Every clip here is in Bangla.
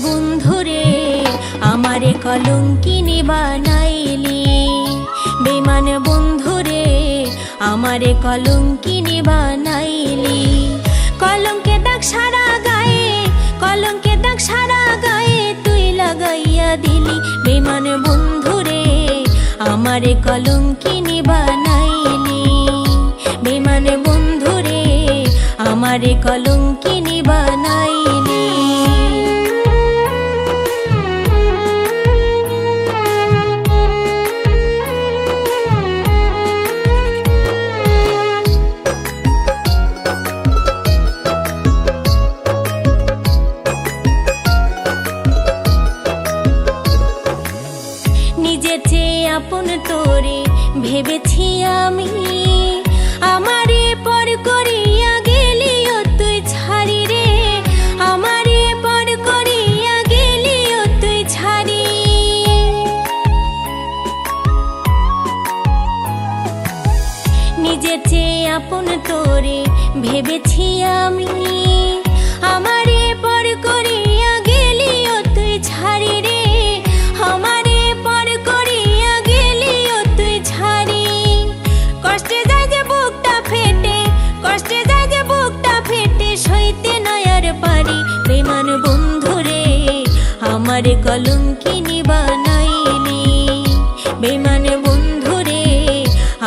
বন্ধুরে আমারে কলঙ্কিনী বানাইলি, বেমান বন্ধুরে আমারে কলঙ্কিনী বানাইলি। কলঙ্কে দাগ সারা গায়ে, কলঙ্কে দাগ সারা গায়ে তুই লাগাইয়া দিলি, বেমান বন্ধুরে আমারে কলঙ্কিনী বানাইলি, বেমান বন্ধুরে আমারে কলঙ্কিনী বানাইলি। নিজের চেয়ে আপন তোরে ভেবেছি আমি, আমারে পর করিয়া গেলিও তুই ছাড়ি রে, আমারে পর করিয়া গেলিও তুই ছাড়ি। নিজের চেয়ে আপন তোরে ভেবেছি আমি, আমারে পর করিয়া গেলিও তুই ছাড়ি রে, আমারে পর করিয়া গেলিও তুই ছাড়ি। কষ্টে যায় যে বুকটা ফেটে, কষ্টে যায় যে বুকটা ফেটে সইতে নয়ার পারি, বেমান বন্ধুরে আমারে কলঙ্কিনী বানাইলি, বেমান বন্ধুরে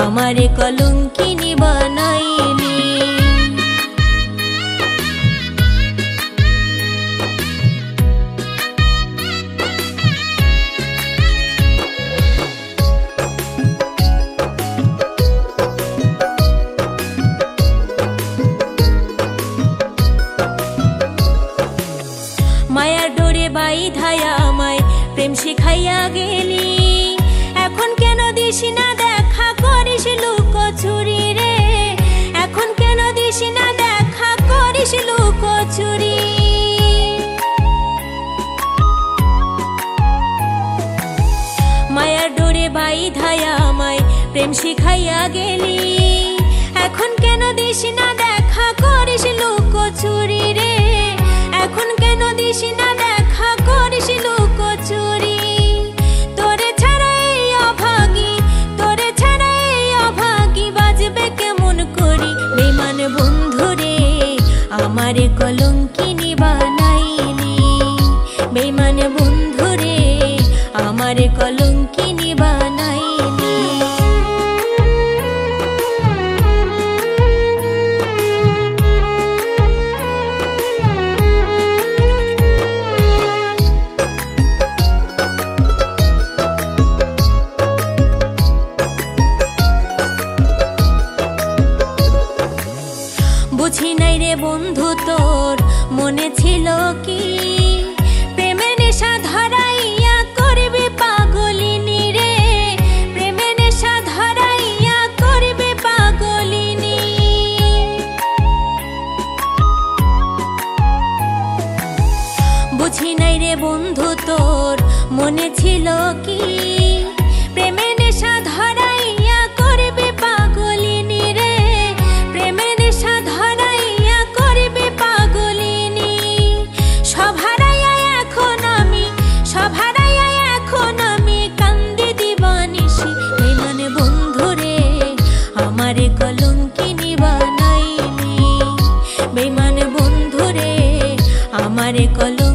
আমারে কলঙ্কিনী বানাইলি। মায়ার ডোরে বাইধায়া আমায় প্রেম শিখাইয়া গেলি, এখন কেন দিস না দেখা করিস লুকোচুরি রে, এখন কেন দিস না দেখা করিস লুকোচুরি। মায়ার ডোরে বাইধায়া আমায় প্রেম শিখাইয়া গেলি, এখন কেন দিস না দেখা করিস লুকোচুরি রে, এখন কেন দিস না দেখা করিস লুকোচুরি। তোরে ছাড়া এই অভাগী, তোরে ছাড়া এই অভাগী বাজবে কেমন করি, বেমান বন্ধুরে আমারে কলঙ্কিনী বানাইলি, বেমান বন্ধুরে আমারে কলঙ্কিনী বানাইলি। বুঝি নাই রে বন্ধু তোর মনে ছিল কি, প্রেমের নেশা ধরাইয়া করবে পাগলিনী রে, প্রেমের নেশা ধরাইয়া করবে পাগলিনী। বুঝি নাই রে বন্ধু তোর মনে ছিল কি, প্রেমের নেশা ধরাইয়া করবে পাগলিনী রে, প্রেমের নেশা ধরাইয়া করবে পাগলিনী। সব হারাইয়া এখন আমি, সব হারাইয়া এখন আমি কান্দি দিবানিসি, বেমান বন্ধুরে আমারে কলঙ্কিনী বানাইলি, বেমান বন্ধুরে আমারে কলঙ্কিনী